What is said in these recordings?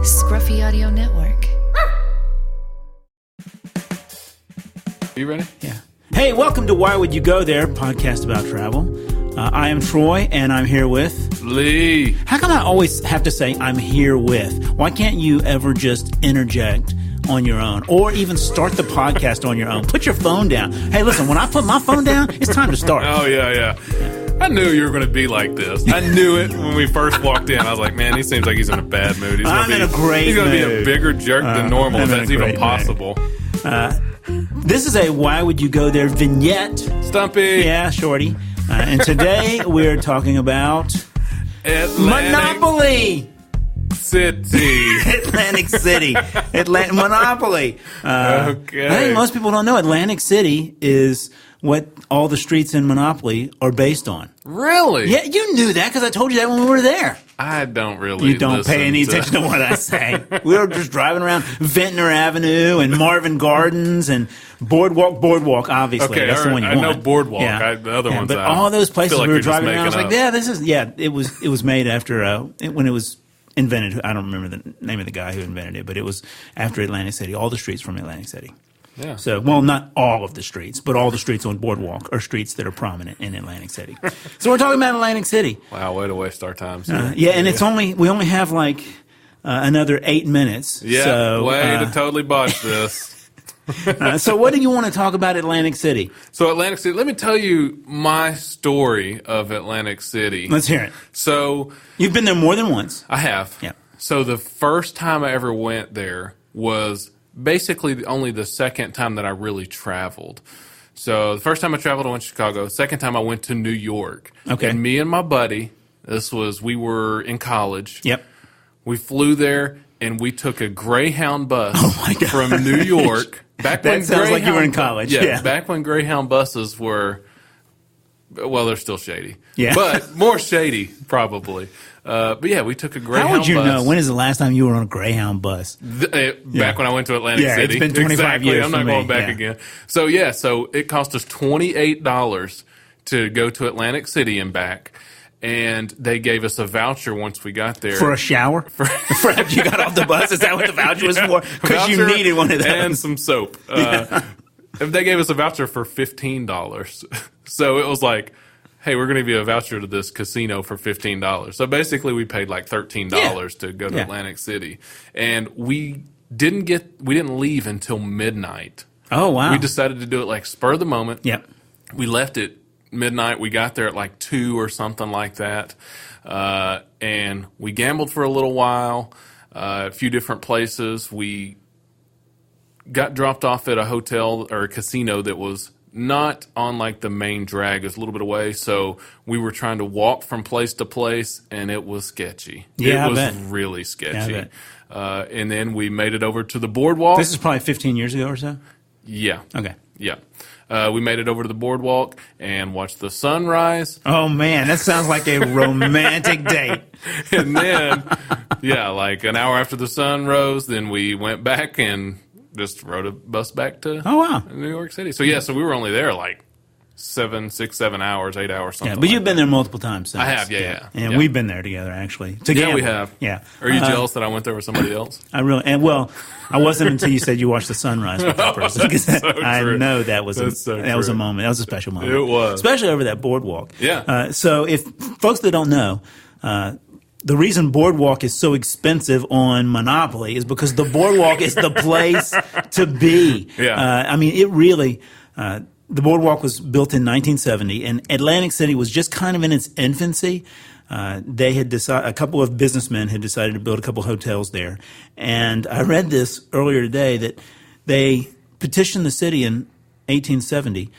Scruffy Audio Network. You ready? Yeah. Hey, welcome to Why Would You Go There, podcast about travel. I am Troy, and I'm here with... Lee. How come I always have to say I'm here with? Why can't you ever just interject on your own, or even start the podcast on your own? Put your phone down. Hey, listen, when I put my phone down, it's time to start. Oh, yeah. I knew you were going to be like this. I knew it when we first walked in. I was like, man, he seems like he's in a bad mood. I'm in a great He's going to be mood. a bigger jerk than normal, if that's even possible. This is a Why Would You Go There vignette. Stumpy. Yeah, shorty. And today we're talking about Monopoly City. Atlantic City. Monopoly. Okay. I think most people don't know Atlantic City is what all the streets in Monopoly are based on. Really? Yeah, you knew that because I told you that when we were there. I don't really You don't pay any attention to what I say. We were just driving around Ventnor Avenue and Marvin Gardens and Boardwalk, obviously. Okay, that's the one you I want. know Boardwalk. Yeah. The other ones. But all those places like we were you're just driving around, I was like, making yeah, it was made after, when it was invented. I don't remember the name of the guy who invented it, but it was after Atlantic City. All the streets from Atlantic City. Yeah. So, well, not all of the streets, but all the streets on Boardwalk are streets that are prominent in Atlantic City. So we're talking about Atlantic City. Wow, way to waste our time. Yeah, and we only have like another 8 minutes. Yeah, so, way to totally botch this. So what do you want to talk about Atlantic City? So Atlantic City, let me tell you my story of Atlantic City. Let's hear it. So You've been there more than once. I have. Yeah. So the first time I ever went there was basically only the second time that I really traveled. So the first time I traveled, I went to Chicago. Second time I went to New York. Okay. And me and my buddy, we were in college. Yep. We flew there and we took a Greyhound bus from New York. That sounds like you were in college. Yeah. Back when Greyhound buses were, well, they're still shady. Yeah. But more shady, probably. But yeah, we took a Greyhound bus. How would you know? When is the last time you were on a Greyhound bus? Back when I went to Atlantic City. It's been 25 years I'm not for going me. back again. So it cost us $28 to go to Atlantic City and back. And they gave us a voucher once we got there. For a shower? For after you got off the bus? Is that what the voucher was for? Because you needed one of those. And some soap. They gave us a voucher for $15. So it was like, hey, we're going to give you a voucher to this casino for $15. So basically we paid like $13 to go to Atlantic City. And we didn't leave until midnight. Oh, wow. We decided to do it like spur of the moment. Yep. We left at midnight. We got there at like 2 or something like that. And we gambled for a little while, a few different places. We got dropped off at a hotel or a casino that was not on like the main drag. It was a little bit away. So we were trying to walk from place to place, and it was sketchy. Yeah, it was I bet. really sketchy. Yeah, I bet. And then we made it over to the boardwalk. This is probably 15 years ago or so? Yeah. Okay. Yeah. We made it over to the boardwalk and watched the sunrise. Oh, man, that sounds like a romantic date. And then, like an hour after the sun rose, then we went back and just rode a bus back to New York City. So, so we were only there like 7 hours, 8 hours, something. Yeah, but you've been there multiple times since. I have, yeah. And we've been there together, actually. Yeah, we have. Yeah. Are you jealous that I went there with somebody else? I wasn't until you said you watched the sunrise with that person. Because I know that was a moment. That was a special moment. It was. Especially over that boardwalk. Yeah. So if folks that don't know, the reason Boardwalk is so expensive on Monopoly is because the Boardwalk is the place to be. Yeah. I mean, it really... the Boardwalk was built in 1970, and Atlantic City was just kind of in its infancy. They had a couple of businessmen had decided to build a couple hotels there. And I read this earlier today that they petitioned the city in 1870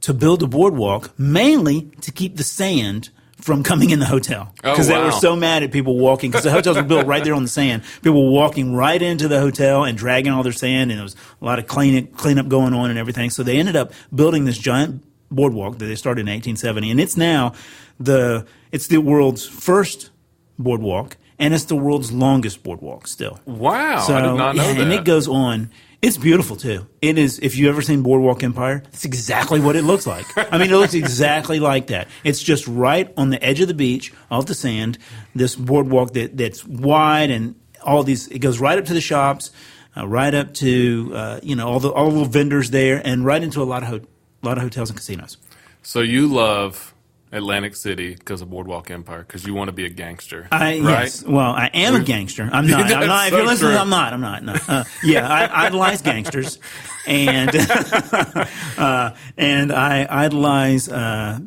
to build a boardwalk mainly to keep the sand from coming in the hotel. Because they were so mad at people walking, because the hotels were built right there on the sand. People were walking right into the hotel and dragging all their sand, and there was a lot of cleanup going on and everything. So they ended up building this giant boardwalk that they started in 1870, and it's now it's the world's first boardwalk, and it's the world's longest boardwalk still. Wow, I did not know that. And it goes on. It's beautiful, too. It is. If you've ever seen Boardwalk Empire, it's exactly what it looks like. I mean, it looks exactly like that. It's just right on the edge of the beach, off the sand, this boardwalk that's wide and all these. It goes right up to the shops, right up to all the little vendors there, and right into a lot of hotels and casinos. So you love Atlantic City because of Boardwalk Empire, because you want to be a gangster, right? Yes. Well, I am a gangster. I'm not. I'm not. If you're listening, I'm not. I'm not. No. I idolize gangsters, and and I idolize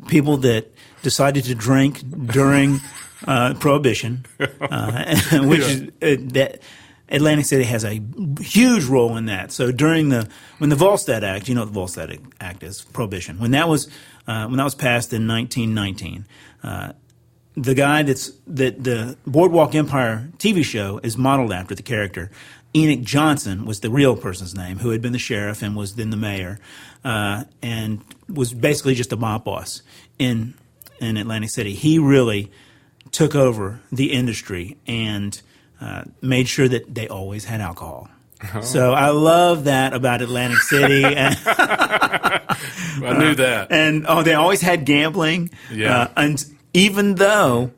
people that decided to drink during Prohibition, which is that. Atlantic City has a huge role in that. So when the Volstead Act, you know what the Volstead Act is, Prohibition, when that was passed in 1919, the guy that the Boardwalk Empire TV show is modeled after, the character, Enoch Johnson was the real person's name, who had been the sheriff and was then the mayor, and was basically just a mob boss in Atlantic City. He really took over the industry and made sure that they always had alcohol. Oh. So I love that about Atlantic City. I knew that. And they always had gambling. Yeah. And even though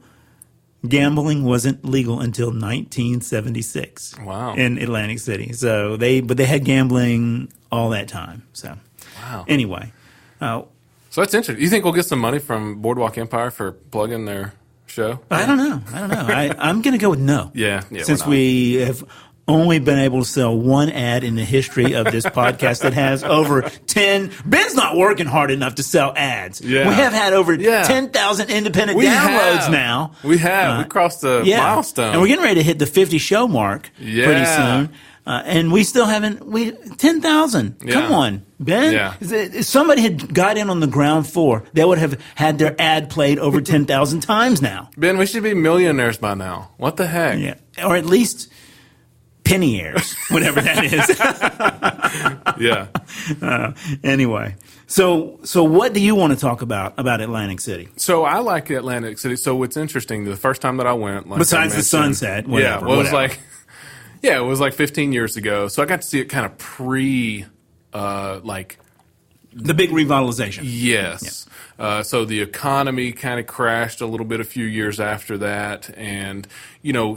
gambling wasn't legal until 1976. Wow. In Atlantic City. So they had gambling all that time. So wow. Anyway. So that's interesting. You think we'll get some money from Boardwalk Empire for plugging their show? I don't know. I'm going to go with no. Yeah. Since we have only been able to sell one ad in the history of this podcast that has over 10. Ben's not working hard enough to sell ads. Yeah. We have had over 10,000 independent downloads now. We have. We crossed the milestone. And we're getting ready to hit the 50 show mark pretty soon. And we still haven't, 10,000. Yeah. Come on, Ben. Yeah. If somebody had got in on the ground floor, they would have had their ad played over 10,000 times now. Ben, we should be millionaires by now. What the heck? Yeah. Or at least penny-heirs, whatever that is. Yeah. Anyway. So what do you want to talk about Atlantic City? So I like Atlantic City. So it's interesting. The first time that I went, like besides the sunset, whatever. It was like... Yeah, it was like 15 years ago. So I got to see it kind of the big revitalization. Yes. Yeah. So the economy kind of crashed a little bit a few years after that. And,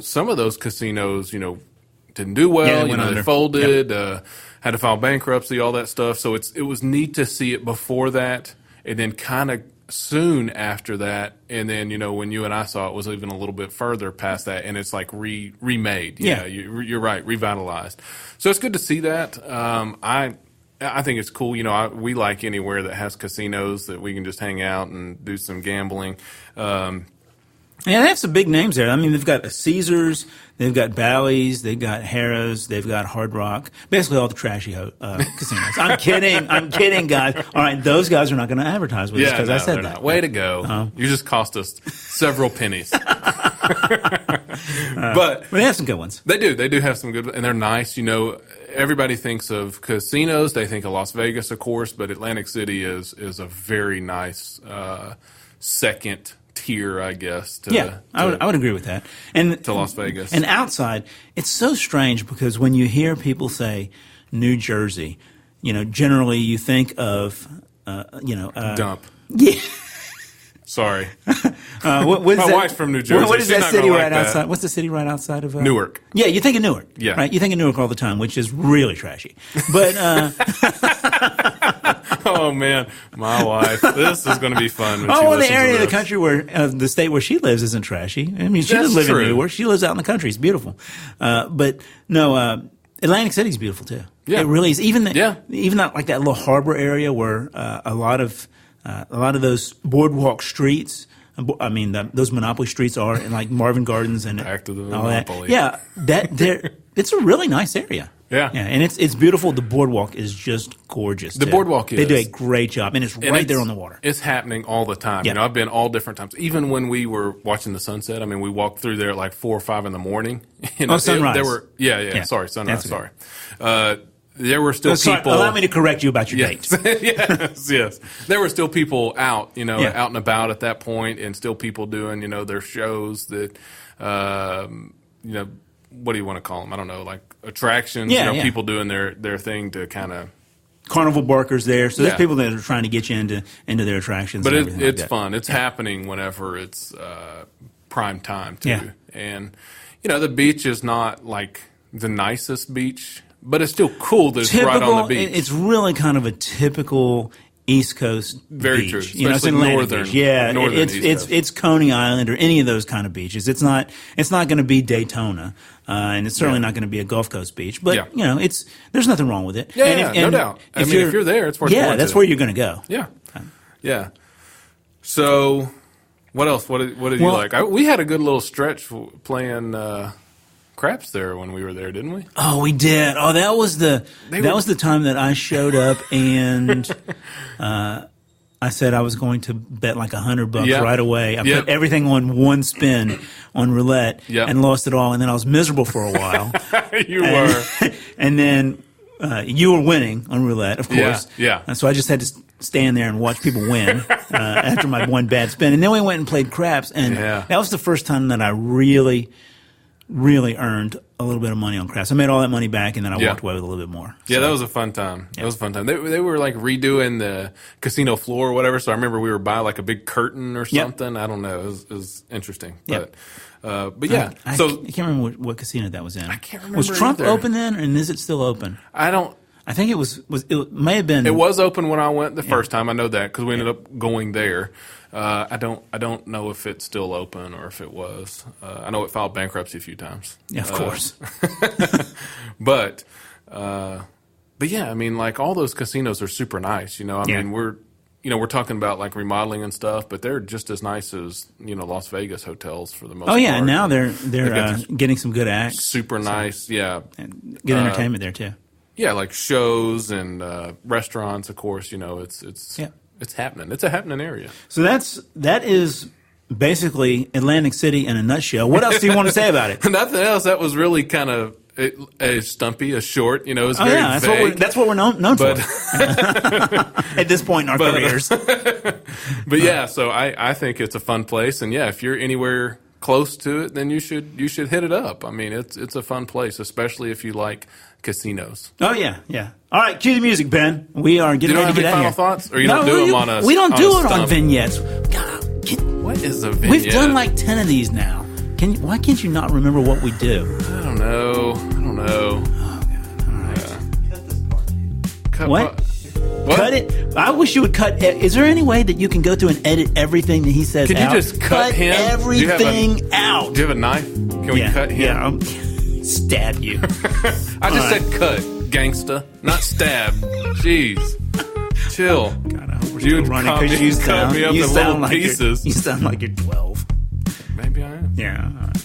some of those casinos, didn't do well. They folded, had to file bankruptcy, all that stuff. So it was neat to see it before that. And then kind of soon after that, and then when you and I saw it, was even a little bit further past that, and it's like remade. You're right, revitalized. So it's good to see that. I think it's cool. We like anywhere that has casinos that we can just hang out and do some gambling. Yeah, they have some big names there. I mean, they've got a Caesars, they've got Bally's, they've got Harrah's, they've got Hard Rock, basically all the trashy casinos. I'm kidding, guys. All right, those guys are not going to advertise with us because I said that. Not. Way to go. You just cost us several pennies. But they have some good ones. They do have some good, and they're nice. Everybody thinks of casinos. They think of Las Vegas, of course, but Atlantic City is a very nice second tier, I guess. I would agree with that. And to Las Vegas. And outside, it's so strange because when you hear people say New Jersey, generally you think of, dump. Yeah. Sorry. My wife's from New Jersey. What is that city right outside? What's the city right outside of Newark? Yeah, you think of Newark. Yeah. Right? You think of Newark all the time, which is really trashy. But oh man, my wife. This is going to be fun. The area of the country where the state where she lives isn't trashy. I mean, she doesn't live in Newark. She lives out in the country. It's beautiful. But no, Atlantic City's beautiful too. Yeah, it really is. Even that like that little harbor area where a lot of those boardwalk streets. I mean, those Monopoly streets are in like Marvin Gardens and back to the all Monopoly. That. Yeah, it's a really nice area. Yeah, and it's beautiful. The boardwalk is just gorgeous. The boardwalk is. They do a great job, and it's right there on the water. It's happening all the time. Yeah. I've been all different times. Even when we were watching the sunset, I mean, we walked through there at like 4 or 5 in the morning. Sunrise. Sorry, sunrise. Sorry. There were still people. Allow me to correct you about your date. yes. There were still people out, out and about at that point, and still people doing, their shows that, what do you want to call them? I don't know, like attractions. People doing their thing to kind of. Carnival barkers there, so there's people that are trying to get you into their attractions. But it's fun. It's happening whenever it's prime time too, and. the beach is not like the nicest beach, but it's still cool that it's right on the beach. It's really kind of a typical East Coast Very beach. true. It's Especially Atlantic northern. Beach. Yeah, Northern East Coast. it's Coney Island or any of those kind of beaches. It's not going to be Daytona, and it's certainly not going to be a Gulf Coast beach. But there's nothing wrong with it. Yeah, and no doubt. If you're there, it's worth going to. That's where you're going to go. Yeah, yeah. So, what else? What did you like? We had a good little stretch playing craps there when we were there, didn't we? Oh, we did. Oh, that was the time that I showed up and I said I was going to bet like $100 right away. I put everything on one spin on roulette and lost it all, and then I was miserable for a while. You were, and then you were winning on roulette, of course. Yeah. And so I just had to stand there and watch people win after my one bad spin, and then we went and played craps, and that was the first time that I really earned a little bit of money on craps. I made all that money back, and then I walked away with a little bit more. Yeah, that was a fun time. That was a fun time. They were like redoing the casino floor or whatever, so I remember we were by like a big curtain or something. I don't know. It was interesting. But yeah. I can't remember what casino that was in. I can't remember. Was Trump either. open then, and is it still open? I think it was. It may have been. It was open when I went the first time. I know that because we ended up going there. I don't know if it's still open or if it was. I know it filed bankruptcy a few times. Yeah, of course. But yeah, I mean, like all those casinos are super nice. I mean, we're talking about like remodeling and stuff, but they're just as nice as Las Vegas hotels for the most part. Oh yeah, now they're getting some good acts. Super nice, and good entertainment there too. Yeah, like shows and restaurants. Of course, it's happening. It's a happening area. So that is basically Atlantic City in a nutshell. What else do you want to say about it? Nothing else. That was really kind of a stumpy, a short. It was very vague. That's what we're known for at this point in our careers. But yeah, so I think it's a fun place, and if you're anywhere close to it, then you should hit it up. I mean, it's a fun place, especially if you like casinos. Oh yeah. All right, cue the music, Ben. We are getting ready to get out of here. You don't have any final thoughts, or you don't do them on us? We don't do it on vignettes. What is a vignette? We've done like 10 of these now. Why can't you not remember what we do? I don't know. Oh God! All right. Cut this part. Cut what? What? Cut it. I wish you would cut. Is there any way that you can go through and edit everything that he says Could out? you just cut him? everything out? Do you have a knife? Can we cut him? Yeah, I'll stab you. I just said cut, gangsta, not stab. Jeez. Chill. God, I hope we're You still would running cut because me up in little pieces. You sound like you're 12. Maybe I am. Yeah. All right.